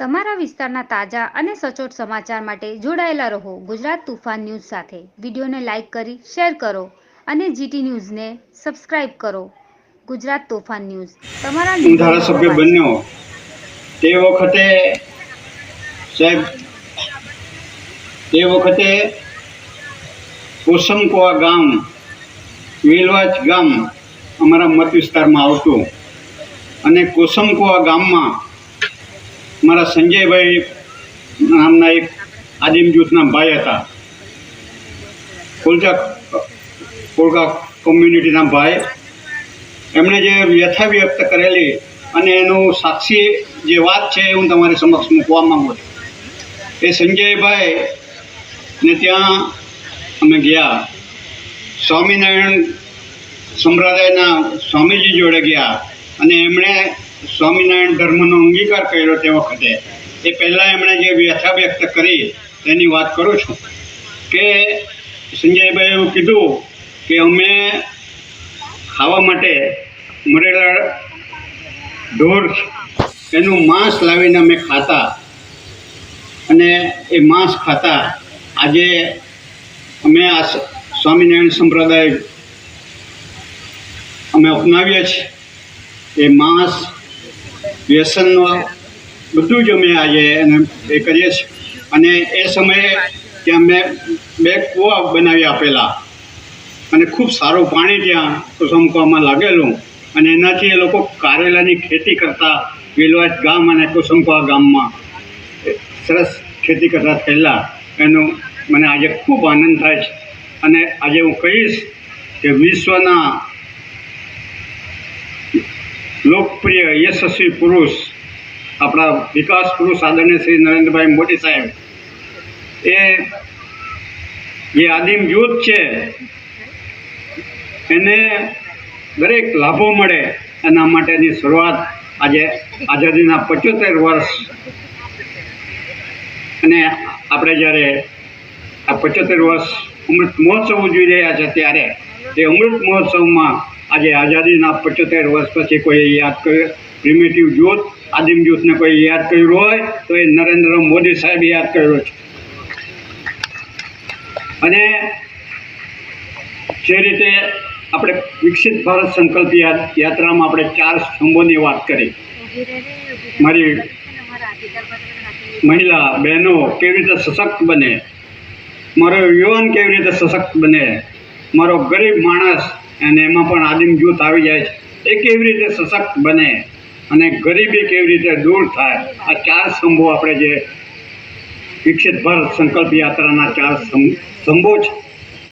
તમારા વિસ્તારના તાજા અને સચોટ સમાચાર માટે જોડાયેલા રહો ગુજરાત તુફાન ન્યૂઝ સાથે. વિડીયોને લાઇક કરી શેર કરો અને જીટી ન્યૂઝને સબસ્ક્રાઇબ કરો. ગુજરાત તોફાન ન્યૂઝ તમારા હું ધારાસભ્ય બન્યો તે વખતે કોસમકોવા ગામ, વેલવાચ ગામ અમારા મત વિસ્તારમાં આવતું અને કોસમકોવા ગામમાં મારા સંજયભાઈ નામના એક આદિમ જૂથના ભાઈ હતા. કોળકા કોમ્યુનિટીના ભાઈ, એમણે જે વ્યથા વ્યક્ત કરેલી અને એનું સાક્ષી જે વાત છે એ હું તમારી સમક્ષ મૂકવા માંગુ છું. એ સંજયભાઈ ને ત્યાં અમે ગયા, સ્વામિનારાયણ સંપ્રદાયના સ્વામીજી જોડે ગયા અને એમણે સ્વામિનારાયણ ધર્મનો અંગીકાર કર્યો. તે વખતે એ પહેલાં એમણે જે વ્યથા વ્યક્ત કરી તેની વાત કરું છું કે સંજયભાઈએ એવું કીધું કે અમે ખાવા માટે મરેલા ઢોર એનું માંસ લાવીને અમે ખાતા અને એ માંસ ખાતા. આજે અમે આ સ્વામિનારાયણ સંપ્રદાય અમે અપનાવીએ છીએ. એ માંસ વ્યસનનો બધું જ અમે આજે એને એ કરીએ છીએ. અને એ સમયે ત્યાં મેં 2 કૂવા બનાવી આપેલા અને ખૂબ સારું પાણી ત્યાં કોસમકોવામાં લાગેલું અને એનાથી એ લોકો કારેલાની ખેતી કરતા. વેલવાચ ગામ અને કોસમકોવા ગામમાં સરસ ખેતી કરતા થયેલા. એનું મને આજે ખૂબ આનંદ થાય છે. અને આજે હું કહીશ કે વિશ્વના લોકપ્રિય યશસ્વી પુરુષ, આપણા વિકાસ પુરુષ આદરણીય શ્રી નરેન્દ્રભાઈ મોદી સાહેબ, એ જે આદિમ જૂથ છે એને દરેક લાભો મળે એના માટેની શરૂઆત આજે આઝાદીના 75 વર્ષ અને આપણે જ્યારે આ 75 વર્ષ અમૃત મહોત્સવ ઉજવી રહ્યા છે ત્યારે એ અમૃત મહોત્સવમાં આજે આઝાદીના 75 વર્ષ પછી કોઈ યાદ કર્યું, પ્રિમિટિવ જૂથ, આદિમ જૂથને કોઈ યાદ કર્યું હોય તો એ નરેન્દ્ર મોદી સાહેબ યાદ કર્યો છે. અને જે રીતે આપણે વિકસિત ભારત સંકલ્પ યાત્રામાં આપણે 4 સ્તંભોની વાત કરી. મારી મહિલા બહેનો કેવી રીતે સશક્ત બને, મારો યુવાન કેવી રીતે સશક્ત બને, મારો ગરીબ માણસ અને એમાં પણ આદિમ જૂથ આવી જાય છે એ કેવી રીતે સશક્ત બને અને ગરીબી કેવી રીતે દૂર થાય. આ 4 સ્તંભો આપણે જે વિકસિત ભારત સંકલ્પ યાત્રાના 4 સ્તંભો છે